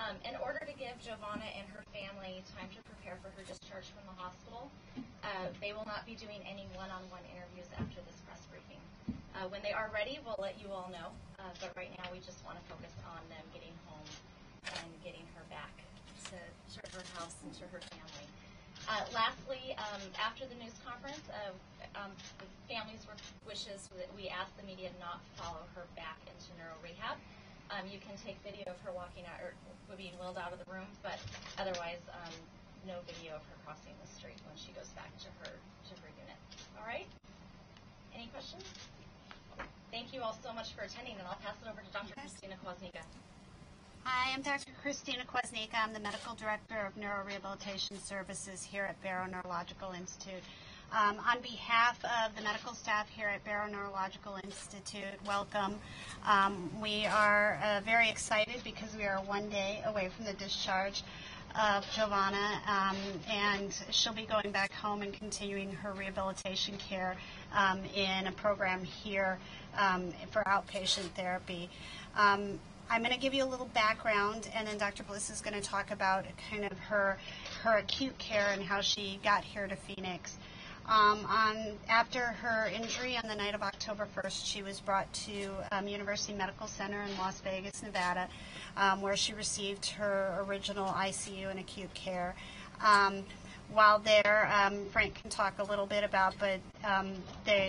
In order to give Giovanna and her family time to prepare for her discharge from the hospital, they will not be doing any one-on-one interviews after this press briefing. When they are ready, we'll let you all know, but right now we just want to focus on them getting home and getting her back to her house and to her family. Lastly, after the news conference, the family's wishes that we asked the media not to follow her back into neuro rehab. You can take video of her walking out or being wheeled out of the room, but otherwise, no video of her crossing the street when she goes back to her unit. All right? Any questions? Thank you all so much for attending, and I'll pass it over to Dr. Christina Kwasnika. Hi, I'm Dr. Christina Kwasnika. I'm the Medical Director of Neurorehabilitation Services here at Barrow Neurological Institute. On behalf of the medical staff here at Barrow Neurological Institute, welcome. We are very excited because we are one day away from the discharge of Giovanna, and she'll be going back home and continuing her rehabilitation care in a program here for outpatient therapy. I'm going to give you a little background, and then Dr. Bliss is going to talk about kind of her acute care and how she got here to Phoenix. After her injury on the night of October 1st, she was brought to University Medical Center in Las Vegas, Nevada, where she received her original ICU and acute care. While there, Frank can talk a little bit about, but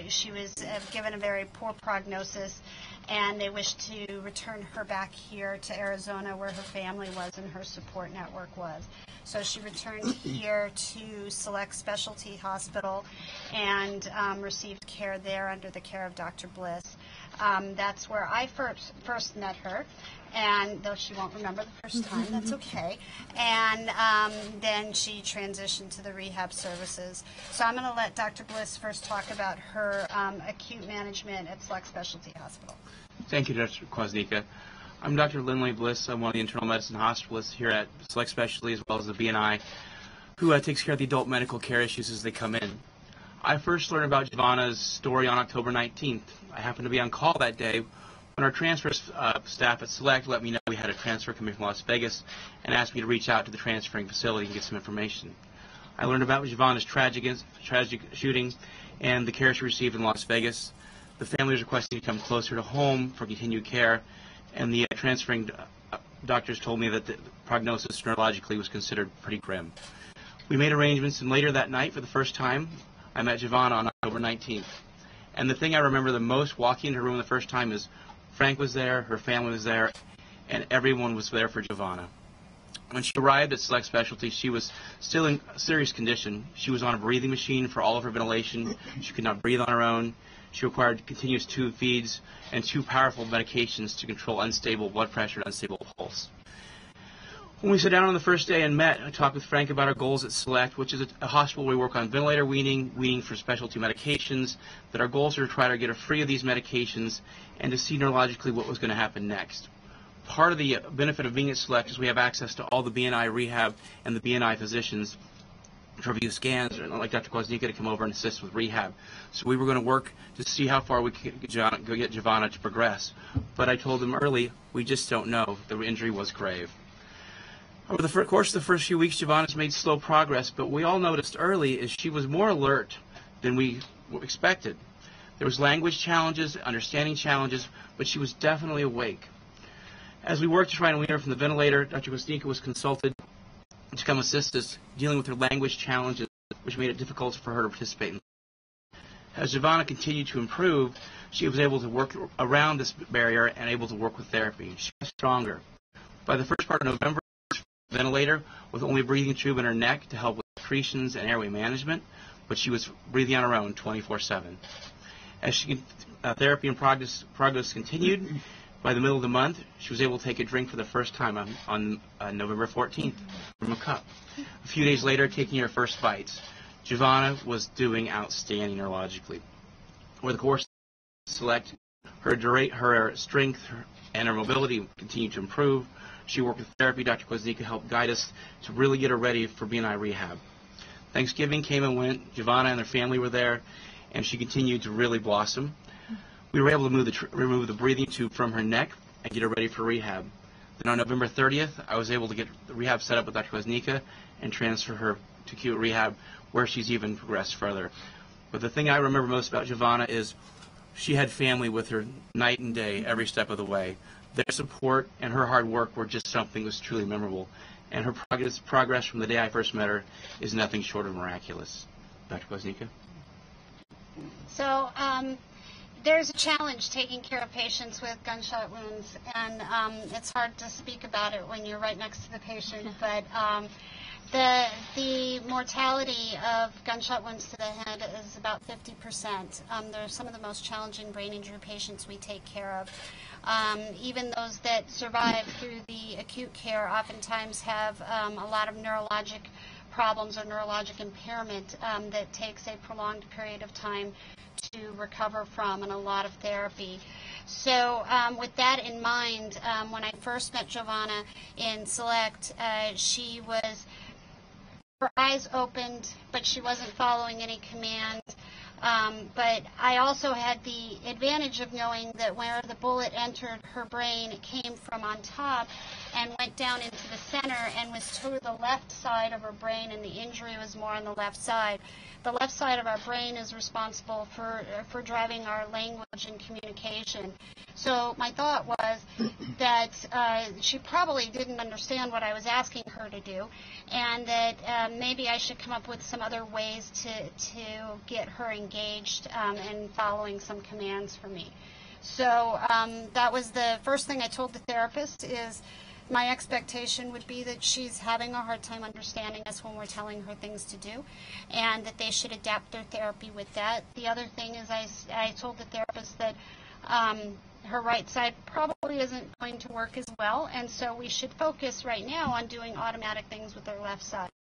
she was given a very poor prognosis, and they wished to return her back here to Arizona where her family was and her support network was. So she returned here to Select Specialty Hospital and received care there under the care of Dr. Bliss. That's where I first met her, and though she won't remember the first time, that's okay. And then she transitioned to the rehab services. So I'm going to let Dr. Bliss first talk about her acute management at Select Specialty Hospital. Thank you, Dr. Kwasnika. I'm Dr. Lindley Bliss. I'm one of the internal medicine hospitalists here at Select Specialty, as well as the BNI, who takes care of the adult medical care issues as they come in. I first learned about Giovanna's story on October 19th. I happened to be on call that day when our transfer staff at Select let me know we had a transfer coming from Las Vegas and asked me to reach out to the transferring facility and get some information. I learned about Giovanna's tragic shooting and the care she received in Las Vegas. The family was requesting to come closer to home for continued care, and the transferring doctors told me that the prognosis neurologically was considered pretty grim. We made arrangements, and later that night, for the first time, I met Giovanna on October 19th. And the thing I remember the most walking into her room the first time is Frank was there, her family was there, and everyone was there for Giovanna. When she arrived at Select Specialty, she was still in serious condition. She was on a breathing machine for all of her ventilation. She could not breathe on her own. She required continuous tube feeds and 2 powerful medications to control unstable blood pressure and unstable pulse. When we sat down on the first day and met, I talked with Frank about our goals at Select, which is a hospital where we work on ventilator weaning for specialty medications, that our goals are to try to get her free of these medications and to see neurologically what was going to happen next. Part of the benefit of being at Select is we have access to all the BNI rehab and the BNI physicians to review scans, and like Dr. Kwasnika to come over and assist with rehab. So we were going to work to see how far we could get Giovanna to progress. But I told them early, we just don't know. The injury was grave. Over the course of the first few weeks, Giovanna's made slow progress, but we all noticed early is she was more alert than we expected. There was language challenges, understanding challenges, but she was definitely awake. As we worked to try and wean her from the ventilator, Dr. Kwasnika was consulted to come assist us dealing with her language challenges, which made it difficult for her to participate in. As Giovanna continued to improve, she was able to work around this barrier and able to work with therapy. She got stronger. By the first part of November, ventilator with only a breathing tube in her neck to help with secretions and airway management, but she was breathing on her own 24/7. As therapy and progress continued, by the middle of the month, she was able to take a drink for the first time on November 14th from a cup. A few days later, taking her first bites. Giovanna was doing outstanding neurologically. Over the course of Select, her strength and her mobility continued to improve. She worked with therapy. Dr. Kwasnika helped guide us to really get her ready for BNI rehab. Thanksgiving came and went. Giovanna and her family were there, and she continued to really blossom. We were able to remove the breathing tube from her neck and get her ready for rehab. Then on November 30th, I was able to get the rehab set up with Dr. Kwasnica and transfer her to Acute rehab, where she's even progressed further. But the thing I remember most about Giovanna is she had family with her night and day, every step of the way. Their support and her hard work were just something that was truly memorable. And her progress from the day I first met her is nothing short of miraculous. Dr. Kwasnica? So there's a challenge taking care of patients with gunshot wounds, and it's hard to speak about it when you're right next to the patient, but the mortality of gunshot wounds to the head is about 50%. They're some of the most challenging brain injury patients we take care of. Even those that survive through the acute care oftentimes have a lot of neurologic problems or neurologic impairment that takes a prolonged period of time to recover from, and a lot of therapy. So with that in mind, when I first met Giovanna in Select, she was, her eyes opened, but she wasn't following any commands. But I also had the advantage of knowing that where the bullet entered her brain, it came from on top and went down into the center and was to the left side of her brain, and the injury was more on the left side. The left side of our brain is responsible for driving our language and communication. So my thought was that she probably didn't understand what I was asking her to do, and that maybe I should come up with some other ways to get her engaged and following some commands for me. So that was the first thing I told the therapist, is my expectation would be that she's having a hard time understanding us when we're telling her things to do, and that they should adapt their therapy with that. The other thing is I told the therapist that her right side probably isn't going to work as well, and so we should focus right now on doing automatic things with her left side.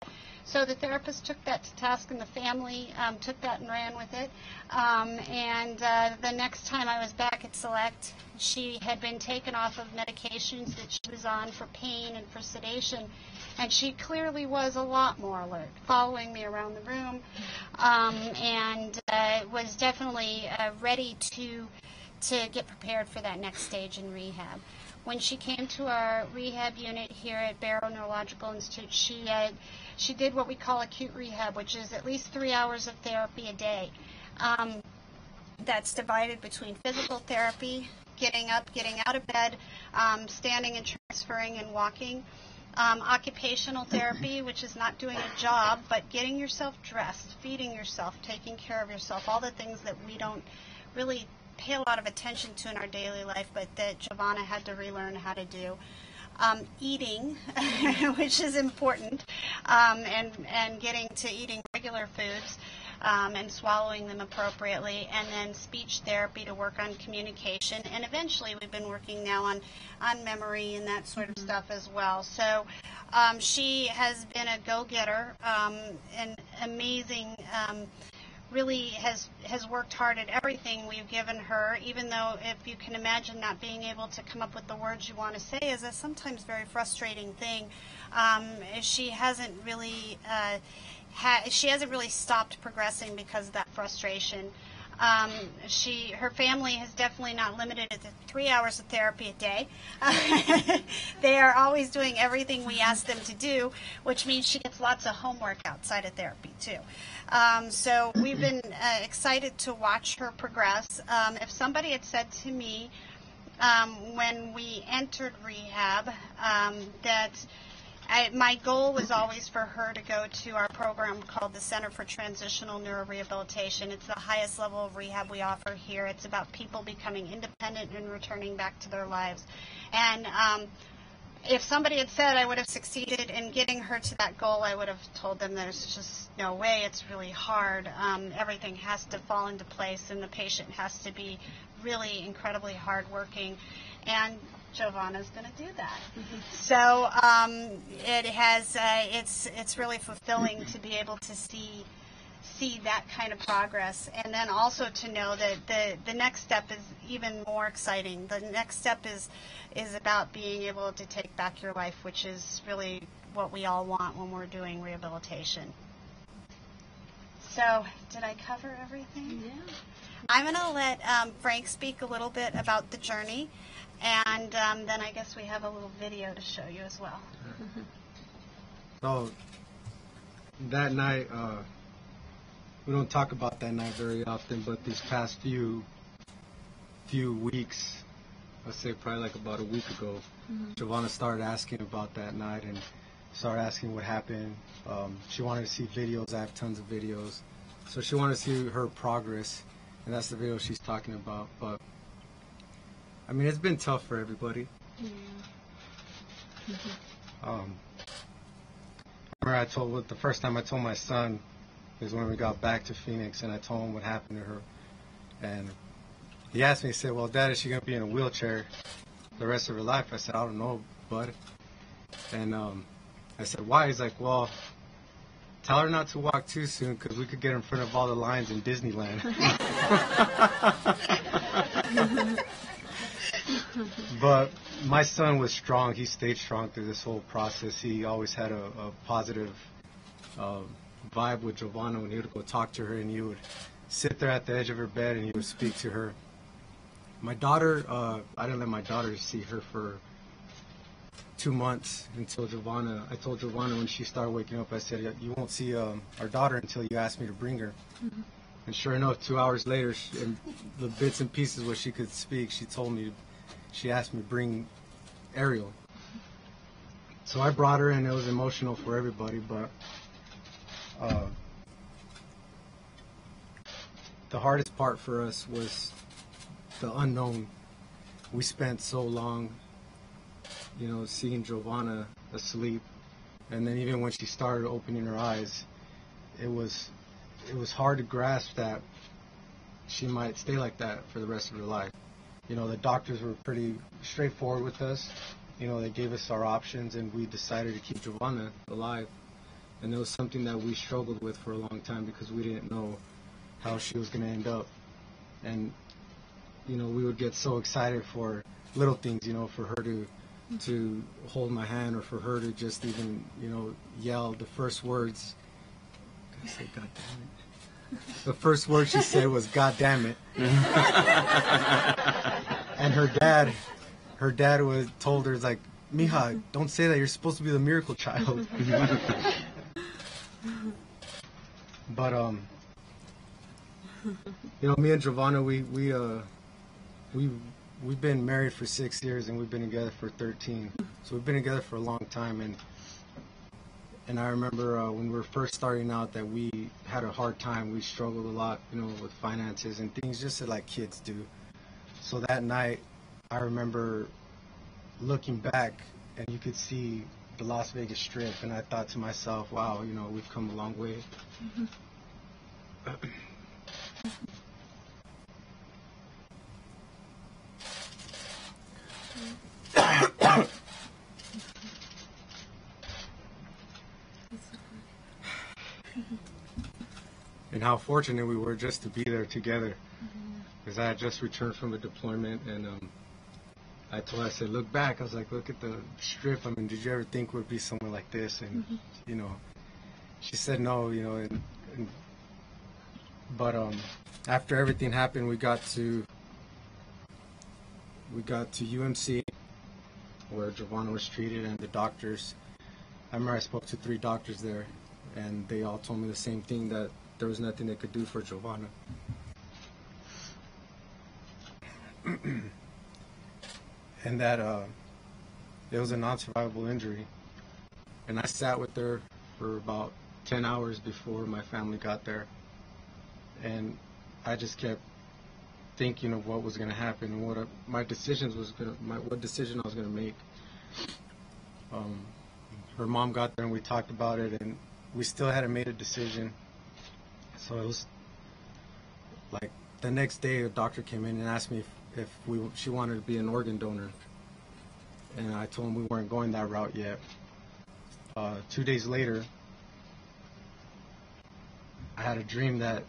So the therapist took that to task, and the family took that and ran with it. And the next time I was back at Select, she had been taken off of medications that she was on for pain and for sedation, and she clearly was a lot more alert, following me around the room, and was definitely ready to get prepared for that next stage in rehab. When she came to our rehab unit here at Barrow Neurological Institute, she did what we call acute rehab, which is at least 3 hours of therapy a day. That's divided between physical therapy, getting up, getting out of bed, standing and transferring and walking, occupational therapy, which is not doing a job, but getting yourself dressed, feeding yourself, taking care of yourself, all the things that we don't really pay a lot of attention to in our daily life, but that Giovanna had to relearn how to do. Eating, which is important, and getting to eating regular foods and swallowing them appropriately, and then speech therapy to work on communication, and eventually we've been working now on memory and that sort of stuff as well. So she has been a go-getter, an amazing really has worked hard at everything we've given her, even though, if you can imagine, not being able to come up with the words you want to say is a sometimes very frustrating thing. She hasn't really stopped progressing because of that frustration. Her family has definitely not limited it to 3 hours of therapy a day. They are always doing everything we ask them to do, which means she gets lots of homework outside of therapy too. So we've been excited to watch her progress. If somebody had said to me when we entered rehab that my goal was always for her to go to our program called the Center for Transitional Neurorehabilitation. It's the highest level of rehab we offer here. It's about people becoming independent and returning back to their lives. And if somebody had said I would have succeeded in getting her to that goal, I would have told them there's just no way. It's really hard. Everything has to fall into place, and the patient has to be really incredibly hardworking. And Giovanna's going to do that. So it's really fulfilling to be able to see that kind of progress, and then also to know that the next step is even more exciting. The next step is about being able to take back your life, which is really what we all want when we're doing rehabilitation. So, did I cover everything? Yeah. I'm going to let Frank speak a little bit about the journey, and then I guess we have a little video to show you as well. So, that night, we don't talk about that night very often, but these past few weeks, I'd say probably like about a week ago, Giovanna started asking about that night and started asking what happened. She wanted to see videos. I have tons of videos. So she wanted to see her progress, and that's the video she's talking about. But, I mean, it's been tough for everybody. Yeah. I remember the first time I told my son is when we got back to Phoenix, and I told him what happened to her. And he asked me, he said, well, Dad, is she going to be in a wheelchair the rest of her life? I said, I don't know, bud. And I said, why? He's like, well, tell her not to walk too soon because we could get in front of all the lines in Disneyland. But my son was strong. He stayed strong through this whole process. He always had a positive vibe with Giovanna when he would go talk to her, and he would sit there at the edge of her bed and he would speak to her. My daughter, I didn't let my daughter see her for 2 months until Giovanna. I told Giovanna when she started waking up, I said, you won't see our daughter until you ask me to bring her. And sure enough, 2 hours later, in the bits and pieces where she could speak, she asked me to bring Ariel. So I brought her, and it was emotional for everybody, but the hardest part for us was the unknown. We spent so long, seeing Giovanna asleep, and then even when she started opening her eyes, it was hard to grasp that she might stay like that for the rest of her life. The doctors were pretty straightforward with us. They gave us our options, and we decided to keep Giovanna alive. And it was something that we struggled with for a long time because we didn't know how she was going to end up. And, we would get so excited for little things, for her to hold my hand, or for her to just even, yell the first words. I say, God damn it. The first word she said was, God damn it. And her dad told her, like, Mija, don't say that. You're supposed to be the miracle child. But, me and Giovanna, we've been married for 6 years, and we've been together for 13. So we've been together for a long time, and I remember when we were first starting out that we had a hard time. We struggled a lot, with finances and things, just like kids do. So that night, I remember looking back, and you could see the Las Vegas Strip, and I thought to myself, wow, we've come a long way. And how fortunate we were just to be there together, because I had just returned from a deployment, and I said, look back. I was like, look at the Strip. I mean, did you ever think we'd be somewhere like this? And she said no. But after everything happened, we got to UMC, where Giovanna was treated, and the doctors. I remember I spoke to 3 doctors there, and they all told me the same thing, that there was nothing they could do for Giovanna. And that it was a non-survivable injury. And I sat with her for about 10 hours before my family got there. And I just kept thinking of what was going to happen and what decision I was going to make. Her mom got there, and we talked about it, and we still hadn't made a decision. So it was like the next day, a doctor came in and asked me if she wanted to be an organ donor, and I told him we weren't going that route yet. 2 days later, I had a dream that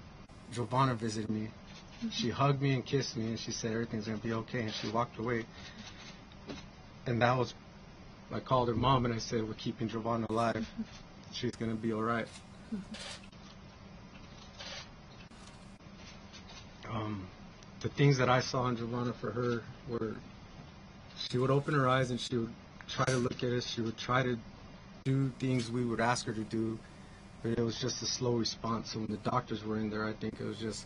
Giovanna visited me. She hugged me and kissed me, and she said everything's going to be okay, and she walked away. And I called her mom, and I said, we're keeping Giovanna alive. She's going to be all right. The things that I saw in Giovanna for her were she would open her eyes and she would try to look at us. She would try to do things we would ask her to do, but it was just a slow response. So when the doctors were in there, I think it was just,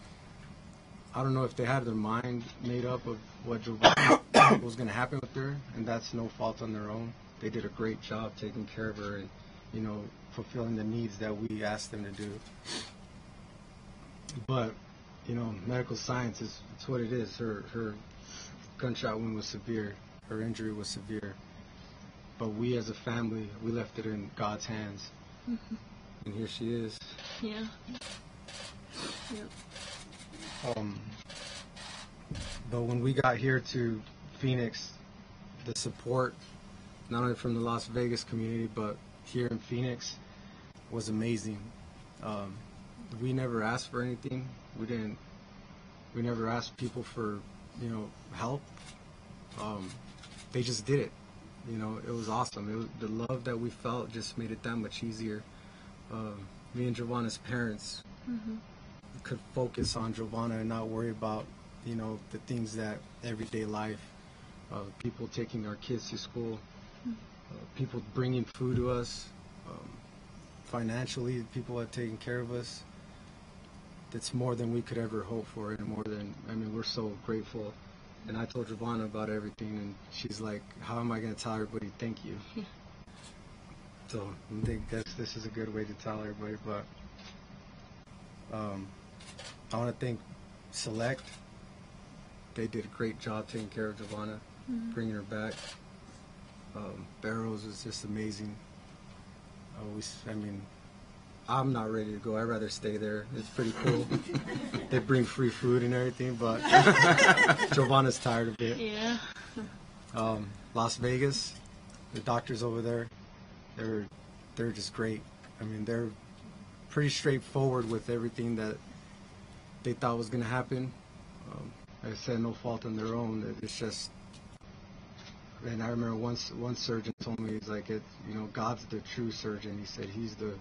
I don't know if they had their mind made up of what Giovanna was going to happen with her, and that's no fault on their own. They did a great job taking care of her and, you know, fulfilling the needs that we asked them to do. But, you know, medical science is, it's what it is. Her gunshot wound was severe. Her injury was severe. But we as a family, we left it in God's hands. Mm-hmm. And here she is. Yeah. Yep. But when we got here to Phoenix, the support, not only from the Las Vegas community, but here in Phoenix, was amazing. We never asked for anything. We never asked people for, you know, help. They just did it. You know, it was awesome. The love that we felt just made it that much easier. Me and Giovanna's parents could focus on Giovanna and not worry about, you know, the things that everyday life, people taking our kids to school, people bringing food to us, financially, people are taking care of us. It's more than we could ever hope for, and more than, I mean, we're so grateful. And I told Giovanna about everything, and she's like, how am I going to tell everybody thank you? So I think this is a good way to tell everybody. But I want to thank Select. They did a great job taking care of Giovanna, bringing her back. Barrows was just amazing. I mean, I'm not ready to go. I'd rather stay there. It's pretty cool. They bring free food and everything, but Giovanna's tired of it. Yeah. Las Vegas, the doctors over there, they're just great. I mean, they're pretty straightforward with everything that they thought was going to happen. Like I said, no fault on their own. It's just, and I remember one surgeon told me, he's like, you know, God's the true surgeon. He said he's the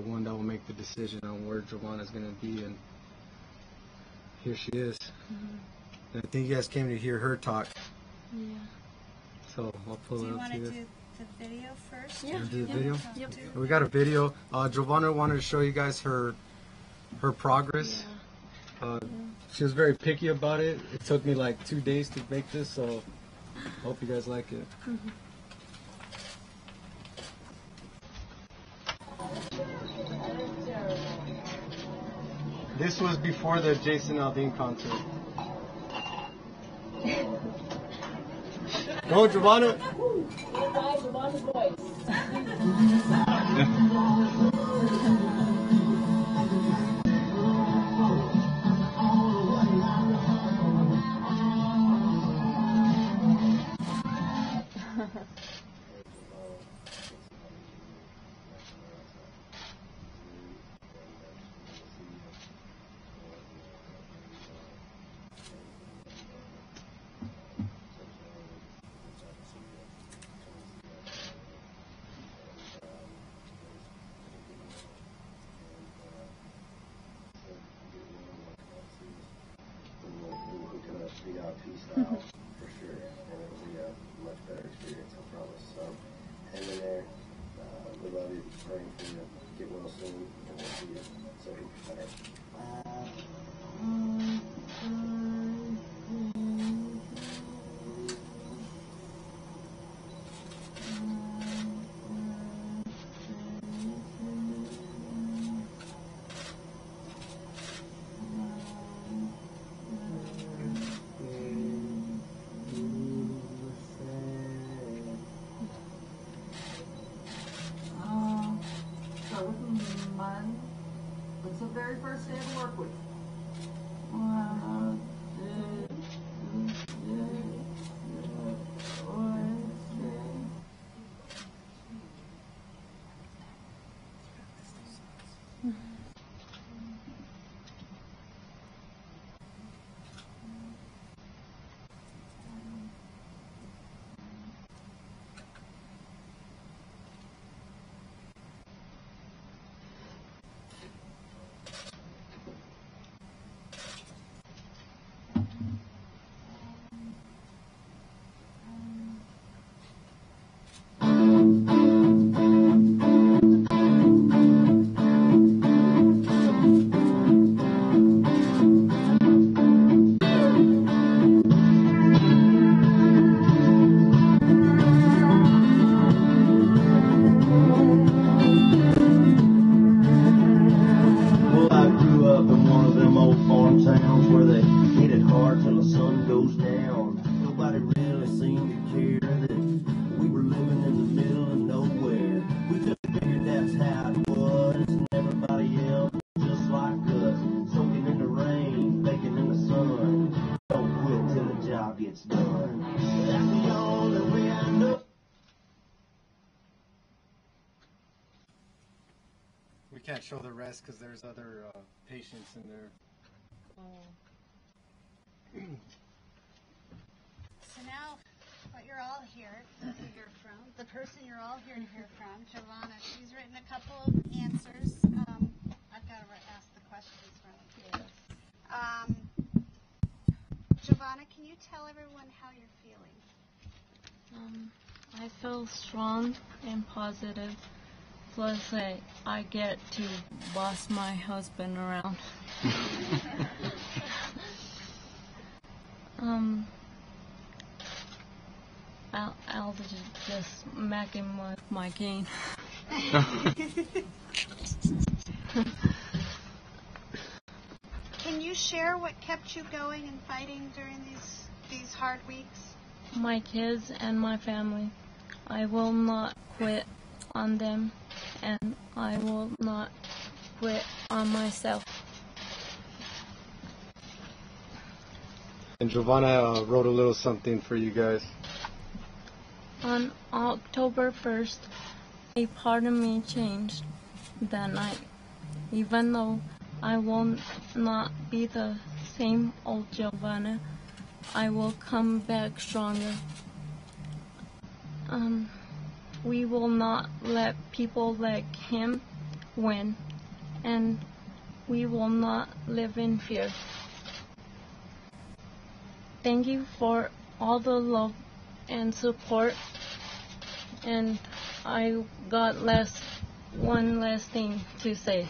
one that will make the decision on where Giovanna's going to be, and here she is. And I think you guys came to hear her talk. Yeah. So I'll pull Do it you up want to to you. do the video first? Yeah. Do the video? Yep. We got a video. Giovanna wanted to show you guys her progress. She was very picky about it. It took me like 2 days to make this, so I hope you guys like it. This was before the Jason Aldean concert. Go, Giovanna! Giovanna's voice. Style for sure, and it'll be a much better experience, I promise. So, hang in there. We love you. Praying for you. Get well soon, and we'll see you 70%. So within a month, it's the very first day of work with can't show the rest because there's other patients in there. So now, what you're all here to hear from, the person you're all here to hear from, Giovanna, she's written a couple of answers. I've got to ask the questions from you. Giovanna, can you tell everyone how you're feeling? I feel strong and positive. Plus, I get to boss my husband around. I'll just smack him with my cane. Can you share what kept you going and fighting during these hard weeks? My kids and my family. I will not quit on them, and I will not quit on myself. And Giovanna wrote a little something for you guys. On October 1st, a part of me changed that night. Even though I will not be the same old Giovanna, I will come back stronger. We will not let people like him win, and we will not live in fear. Thank you for all the love and support, and I got one last thing to say.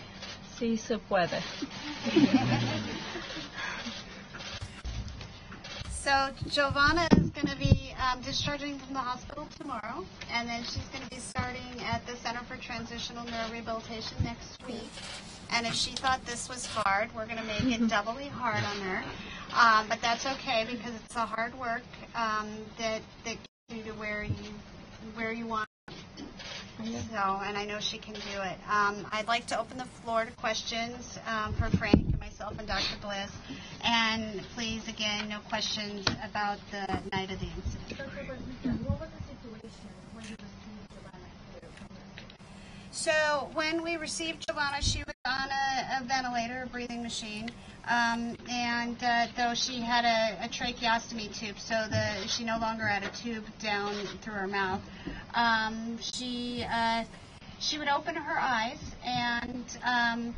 Sí se puede. So Giovanna is going to be discharging from the hospital tomorrow, and then she's going to be starting at the Center for Transitional Neurorehabilitation next week. And if she thought this was hard, we're going to make it doubly hard on her. But that's okay because it's a hard work that gets you to where you want. So, and I know she can do it. I'd like to open the floor to questions for Frank and myself and Dr. Bliss. And please, again, no questions about the night of the incident. Dr. Bliss, what was the situation when you received Giovanna here from the... So when we received Giovanna, she was on a ventilator, a breathing machine, and though she had a tracheostomy tube, so she no longer had a tube down through her mouth. She would open her eyes, and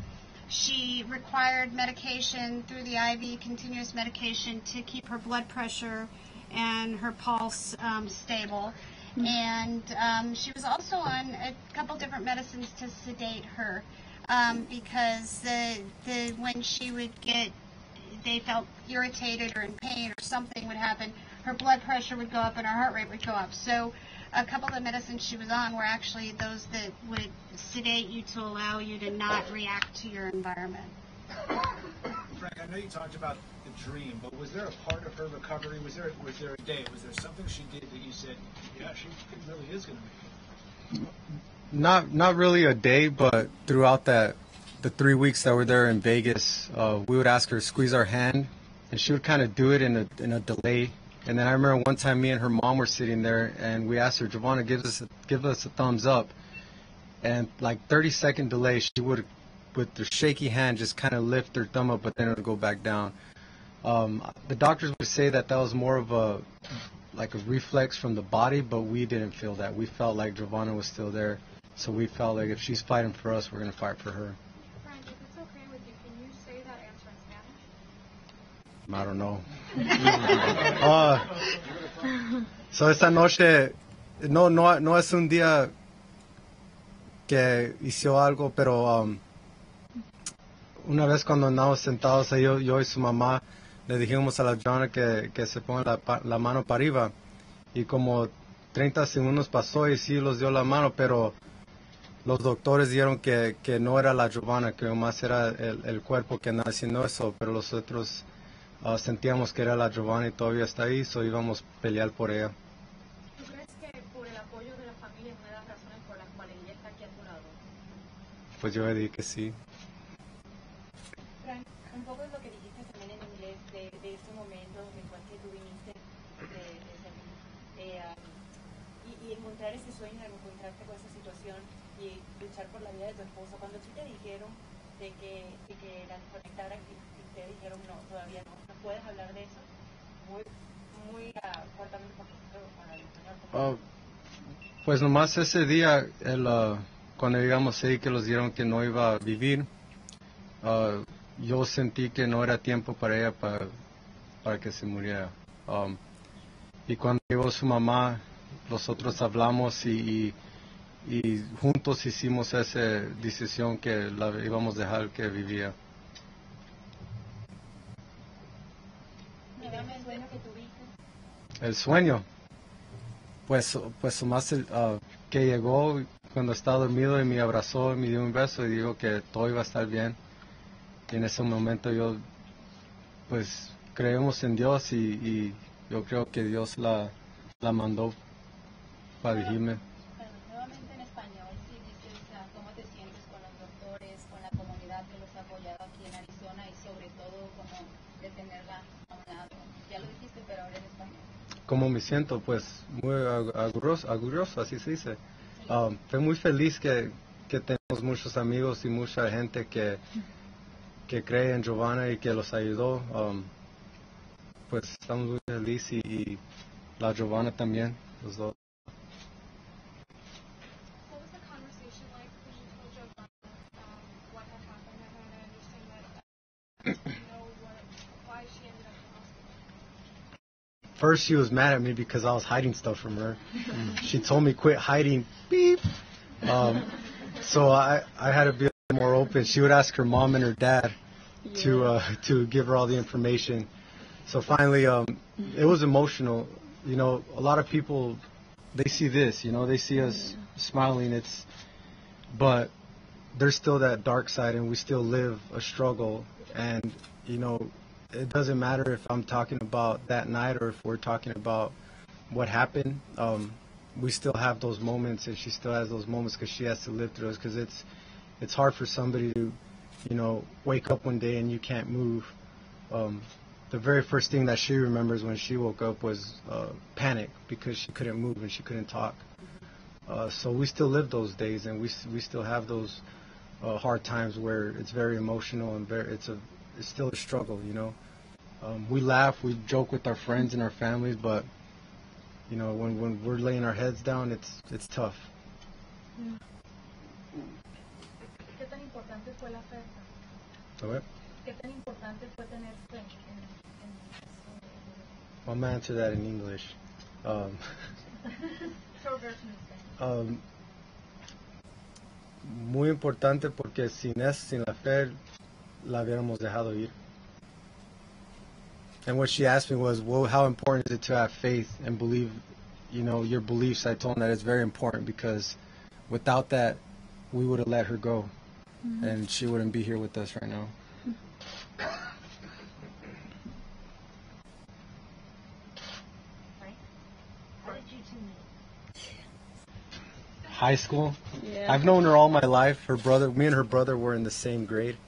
she required medication through the IV, continuous medication, to keep her blood pressure and her pulse stable. And she was also on a couple different medicines to sedate her because when she would they felt irritated or in pain or something would happen, her blood pressure would go up and her heart rate would go up. So a couple of the medicines she was on were actually those that would sedate you to allow you to not react to your environment. Frank, I know you talked about the dream, but was there a part of her recovery? Was there a day? Was there something she did that you said, yeah, she really is going to make it? Not really a day, but throughout the 3 weeks that we're there in Vegas, we would ask her to squeeze our hand, and she would kind of do it in a delay. And then I remember one time me and her mom were sitting there, and we asked her, Giovanna, give us a thumbs up. And like 30-second delay, she would, with her shaky hand, just kind of lift her thumb up, but then it would go back down. The doctors would say that was more of a reflex from the body, but we didn't feel that. We felt like Giovanna was still there, so we felt like if she's fighting for us, we're going to fight for her. Frank, if it's okay with you, can you say that answer in Spanish? I don't know. So esta noche no es un día que hizo algo, pero una vez cuando andamos sentados ahí, yo y su mamá le dijimos a la Giovanna que se ponga la mano para arriba, y como 30 segundos pasó y sí los dio la mano, pero los doctores dijeron que no era la Giovanna, que más era el cuerpo que andaba haciendo eso, pero los otros sentíamos que era la Giovanna y todavía está ahí, so íbamos a pelear por ella. ¿Tú crees que por el apoyo de la familia es una de las razones por las cuales ella está aquí a tu lado? Pues yo le dije que sí. Frank, un poco es lo que dijiste también en inglés de este momento en el cual que tú viniste de salir y encontrar ese sueño, encontrarte con esa situación. recuperación y luchar por la vida de tu esposo. Cuando sí te dijeron de que la desconectaran y te dijeron no, todavía no, ¿no puedes hablar de eso? Muy cortamente para el español. Pues nomás ese día, cuando llegamos ahí que los dieron que no iba a vivir, yo sentí que no era tiempo para ella para que se muriera. Y cuando llegó su mamá, nosotros hablamos y juntos hicimos esa decisión que la íbamos a dejar que vivía. El sueño, pues más que llegó cuando estaba dormido y me abrazó y me dio un beso y dijo que todo iba a estar bien. Y en ese momento yo, pues, creemos en Dios y yo creo que Dios la mandó para dirigirme. Nuevamente en español, si dices cómo te sientes con los doctores, con la comunidad que los ha apoyado aquí en Arizona y sobre todo como detenerla a un lado. Ya lo dijiste, pero ahora en español. ¿Cómo me siento? Pues muy orgulloso, así se dice. Estoy muy feliz que tenemos muchos amigos y mucha gente que cree en Giovanna y que los ayudó. Pues estamos muy felices y la Giovanna también, los dos. What was the conversation like when you told Giovanna what had happened? I want to understand that, why she ended up in the hospital. First she was mad at me because I was hiding stuff from her. She told me quit hiding, beep. So I had to be a little more open. She would ask her mom and her dad to give her all the information. So finally, it was emotional. You know, a lot of people, they see this, you know, they see us smiling. But there's still that dark side, and we still live a struggle. And, you know, it doesn't matter if I'm talking about that night or if we're talking about what happened. We still have those moments, and she still has those moments because she has to live through those. Because it's hard for somebody to, you know, wake up one day and you can't move. The very first thing that she remembers when she woke up was panic because she couldn't move and she couldn't talk. So we still live those days, and we still have those hard times where it's very emotional and it's still a struggle, you know. We laugh, we joke with our friends and our families, but you know, when we're laying our heads down, it's tough. ¿Qué tan importante fue la fe? What? ¿Qué tan importante fue tener fe? I'm gonna answer that in English. Muy importante porque sin la fe la hubiéramos dejado ir. And what she asked me was, well, how important is it to have faith and believe, you know, your beliefs? I told her that it's very important because without that, we would have let her go, and she wouldn't be here with us right now. How did you two meet? High school. Yeah. I've known her all my life. Me and her brother were in the same grade,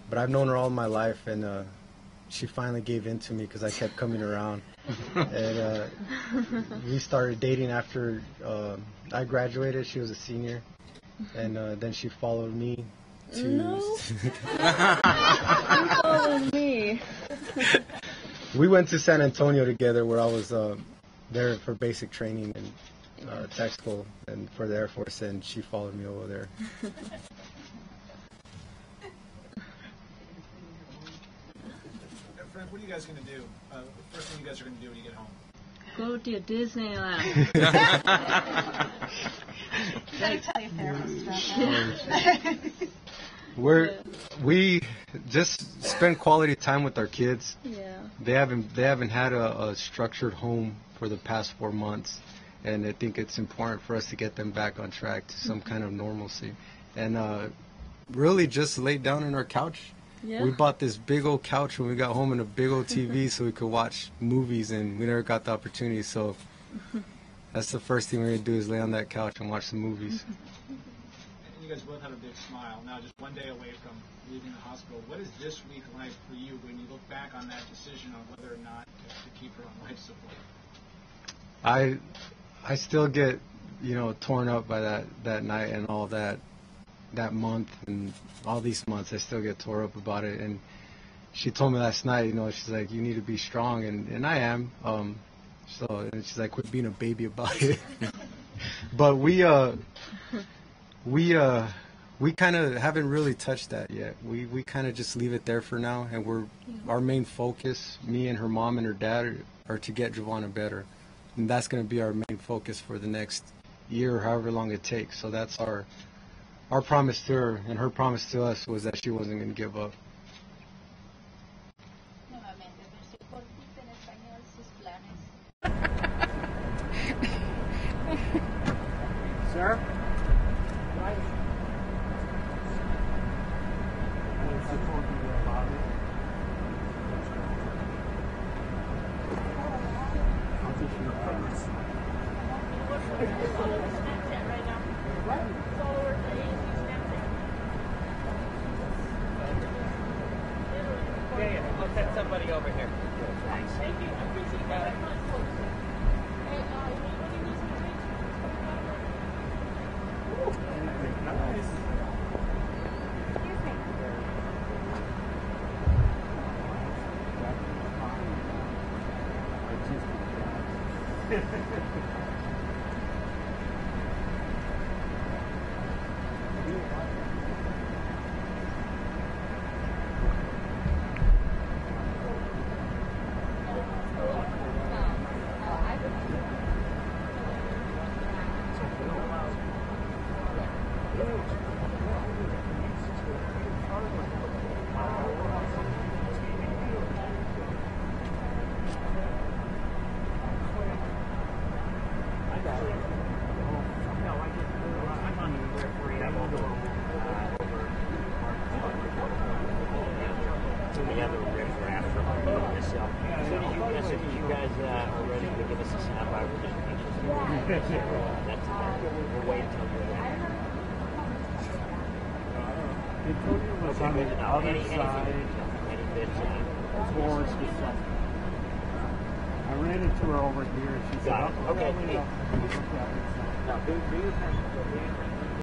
but I've known her all my life, and she finally gave in to me because I kept coming around. And we started dating after I graduated. She was a senior, and then she followed me to. No. You followed me. We went to San Antonio together, where I was there for basic training and tech school, and for the Air Force, and she followed me over there. Frank, what are you guys going to do? First thing you guys are going to do when you get home? Go to Disneyland. Gotta tell your therapist about that. We just spend quality time with our kids. Yeah. They haven't had a structured home for the past 4 months, and I think it's important for us to get them back on track to some kind of normalcy. And really just lay down on our couch. Yeah. We bought this big old couch when we got home and a big old TV so we could watch movies, and we never got the opportunity. So that's the first thing we're going to do is lay on that couch and watch some movies. And you guys both have a big smile. Now, just one day away from leaving the hospital, what is this week like for you when you look back on that decision on whether or not to keep her on life support? I still get torn up by that night and all that month and all these months. I still get tore up about it. And she told me last night, she's like, you need to be strong, and I am. And she's like, quit being a baby about it. But we kind of haven't really touched that yet. We kind of just leave it there for now, and our main focus, me and her mom and her dad, are to get Giovanna better, and that's going to be our main focus for the next year, or however long it takes. So that's our promise to her, and her promise to us was that she wasn't going to give up. Sir? I'll send somebody over here. Thanks. Thank you. I appreciate that very much. Hey, anybody needs some drinks? Nice. On the other side towards the center. I ran into her over here and she said, okay. no, Now, do your thing.